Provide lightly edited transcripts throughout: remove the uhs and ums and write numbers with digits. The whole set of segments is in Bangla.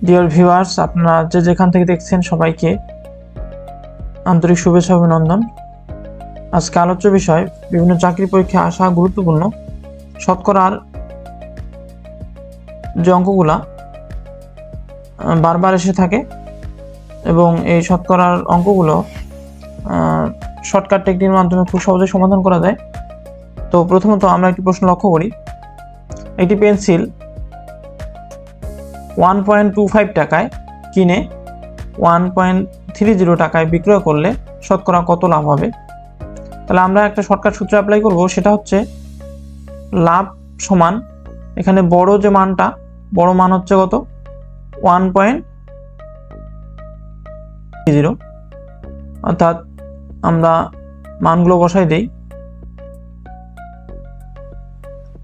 ডিয়ার ভিউয়ার্স, আপনারা যেখান থেকে দেখছেন সবাইকে আন্তরিক শুভেচ্ছা অভিনন্দন। আজকে আলোচ্য বিষয় বিভিন্ন চাকরি পরীক্ষায় আসা গুরুত্বপূর্ণ শতকরার যে অঙ্কগুলা বারবার এসে থাকে এবং এই শতকরার অঙ্কগুলো শর্টকাট টেকনিকের মাধ্যমে খুব সহজে সমাধান করা যায়। তো প্রথমত আমরা একটি প্রশ্ন লক্ষ্য করি। একটি পেন্সিল 1.25 টাকায় কিনে 1.30 টাকায় বিক্রয় করলে শতকরা কত লাভ হবে? তাহলে আমরা একটা শর্টকাট সূত্র অ্যাপ্লাই করব, সেটা হচ্ছে লাভ সমান এখানে বড় যে মানটা, বড় মান হচ্ছে কত 1.30, অর্থাৎ আমরা মানগুলো বসাই দেই।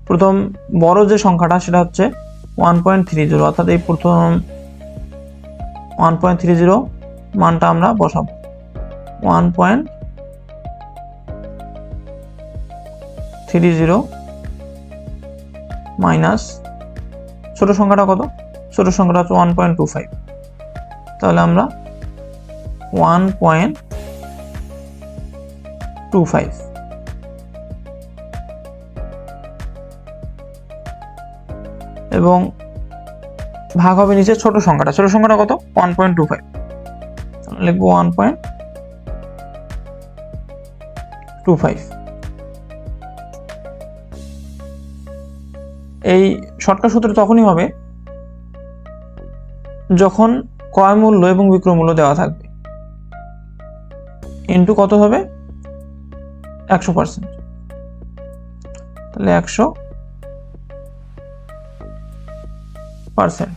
প্রথম বড় যে সংখ্যাটা সেটা হচ্ছে 1.30, অর্থাৎ এই প্রথম 1.30 মানটা আমরা বসাবো। 1.30 মাইনাস ছোট সংখ্যাটা কত? ছোট সংখ্যাটা হচ্ছে 1.25। তাহলে আমরা 1.25 এবং ভাগ হবে নিচে ছোট সংখ্যাটা। ছোট সংখ্যাটা কত? 1.25। লিখবো 1.25। এই শর্টকাট সূত্র তখনই হবে যখন ক্রয় মূল্য এবং বিক্রয় মূল্য দেওয়া থাকবে, ইন্টু কত হবে 100%। তাহলে 100%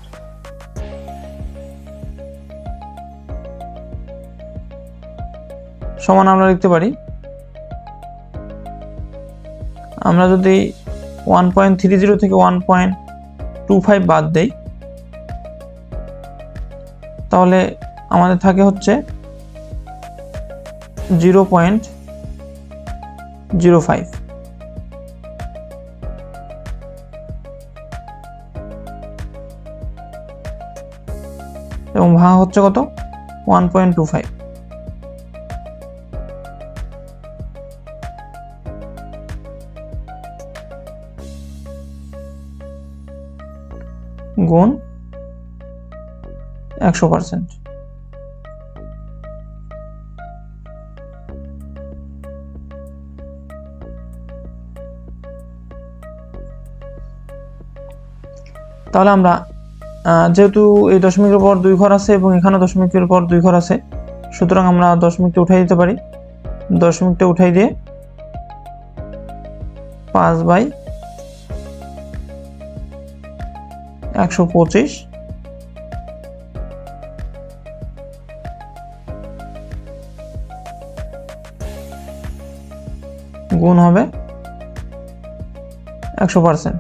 সমান আমরা লিখতে পারি, আমরা যদি 1.30 থেকে 1.25 বাদ দেই তাহলে আমাদের থাকে হচ্ছে 0.05 এবং ভাগ হচ্ছে কত 1.25। গুণ 100%। তাহলে আমরা যেহেতু এই দশমিকের পর 2 ঘর আছে এবং এখানে দশমিকের পর 2 ঘর আছে, সুতরাং আমরা দশমিকটা উঠাই দিতে পারি। দশমিকটা উঠাই দিয়ে 5/125 গুণ হবে 100%।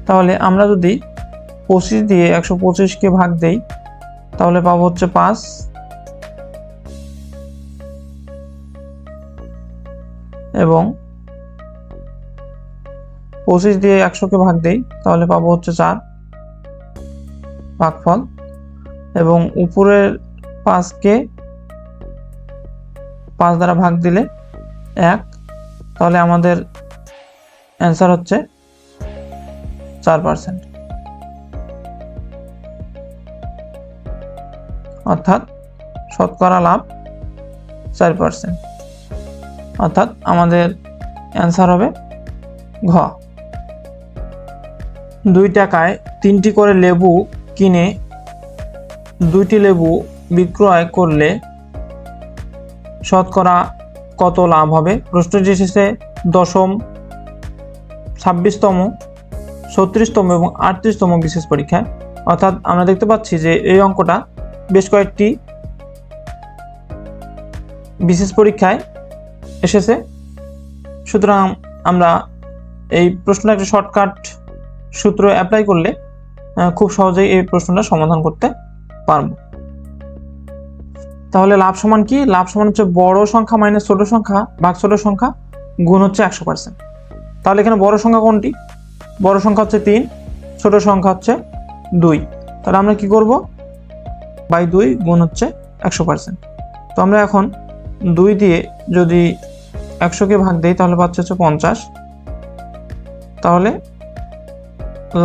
তাহলে আমরা যদি 25 দিয়ে 125কে ভাগ দেই তাহলে পাবো হচ্ছে 5 এবং 25 দিয়ে 100কে ভাগ দেই তাহলে পাবো হচ্ছে 4 ভাগফল, এবং উপরের 5কে 5 দ্বারা ভাগ দিলে 1, তাহলে আমাদের অ্যান্সার হচ্ছে 4%, অর্থাৎ শতকরা লাভ 4%, অর্থাৎ আমাদের অ্যান্সার হবে ঘ। 2 টাকায় 3টি করে লেবু কিনে 2টি লেবু বিক্রয় করলে শতকরা কত লাভ হবে? প্রশ্নটি এসেছে দশম, 26তম, 36তম এবং 38তম বিশেষ পরীক্ষায়। অর্থাৎ আমরা দেখতে পাচ্ছি যে এই অঙ্কটা বেশ কয়েকটি বিশেষ পরীক্ষায় এসেছে। সুতরাং আমরা এই প্রশ্নটা একটা শর্টকাট সূত্র অ্যাপ্লাই করলে খুব সহজেই এই প্রশ্নটা সমাধান করতে পারব। তাহলে লাভ সমান কি? লাভ সমান হচ্ছে বড় সংখ্যা মাইনাস ছোট সংখ্যা ভাগ ছোট সংখ্যা, গুণ হচ্ছে 100%। তাহলে এখানে বড় সংখ্যা কোনটি? বড় সংখ্যা হচ্ছে 3, ছোট সংখ্যা হচ্ছে 2। তাহলে আমরা কি করব? বাই 2 গুণ হচ্ছে 100%। তো আমরা এখন 2 দিয়ে যদি 100কে ভাগ দেই তাহলে পাচ্ছে হচ্ছে 50। তাহলে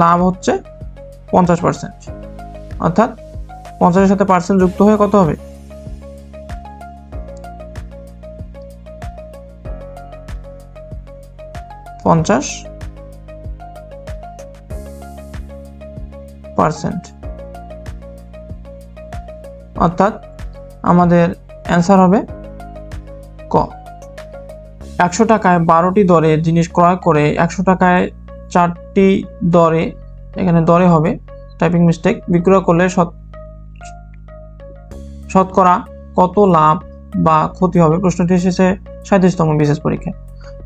লাভ হচ্ছে 50%, অর্থাৎ 50-এর সাথে পার্সেন্ট যুক্ত হয়ে কত হবে? 50%, অর্থাৎ আমাদের অ্যান্সার হবে ক। 100 টাকায় 12টি দরে জিনিস ক্রয় করে 100 টাকায় 4টি দরে, এখানে দরে হবে টাইপিং মিস্টেক, বিক্রয় করলে শতকরা কত লাভ বা ক্ষতি হবে? প্রশ্নটি এসেছে 37তম বিশেষ পরীক্ষায়।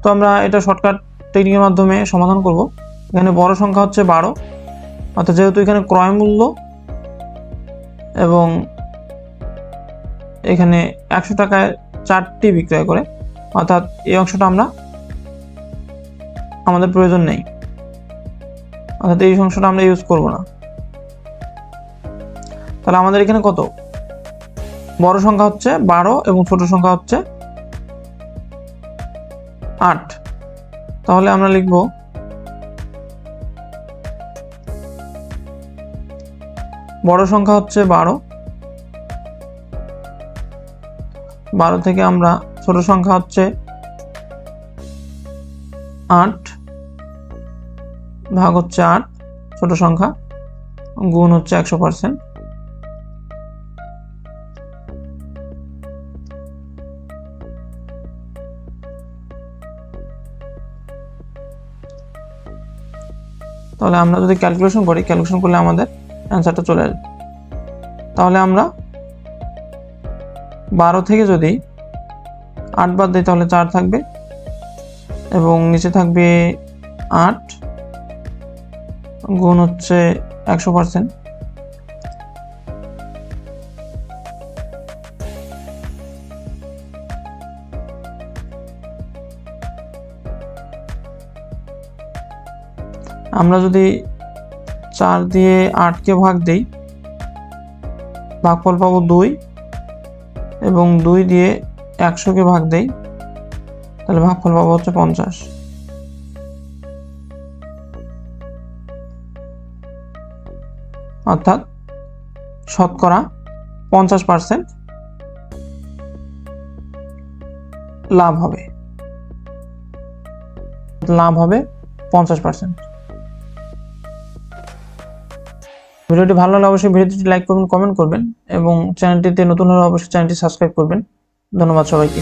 তো আমরা এটা শর্টকাট টেকনিকের মাধ্যমে সমাধান করব। এখানে বড় সংখ্যা হচ্ছে 12, অর্থাৎ যেহেতু এখানে ক্রয় মূল্য এবং এখানে 100 টাকায় 4টি বিক্রয় করে, অর্থাৎ এই অংশটা আমরা আমাদের প্রয়োজন নেই, অর্থাৎ এই অংশটা আমরা ইউজ করব না। তাহলে আমাদের এখানে কত? বড় সংখ্যা হচ্ছে 12 এবং ছোট সংখ্যা হচ্ছে 8। তাহলে আমরা লিখব বড় সংখ্যা হচ্ছে 12 থেকে আমরা ছোট সংখ্যা হচ্ছে 8 ভাগ হচ্ছে 8 ছোট সংখ্যা গুণ হচ্ছে 100%। তাহলে আমরা যদি ক্যালকুলেশন করলে আমাদের অ্যান্সারটা চলে আসবে। তাহলে আমরা 12 থেকে যদি 8 বাদ দিই তাহলে 4 থাকবে এবং নিচে থাকবে 8 গুণ হচ্ছে 100%। আমরা যদি 4 দিয়ে 8কে ভাগ দেই, ভাগফল পাবো 2, এবং 2 দিয়ে 100কে ভাগ দেই তাহলে ভাগফল পাবো হচ্ছে 50। অর্থাৎ শতকরা 50% লাভ হবে। 50%। ভিডিওটি ভালো লাগলে অবশ্যই ভিডিওটি লাইক করবেন, কমেন্ট করবেন এবং চ্যানেলটিতে নতুন হলে অবশ্যই চ্যানেলটি সাবস্ক্রাইব করবেন। ধন্যবাদ সবাইকে।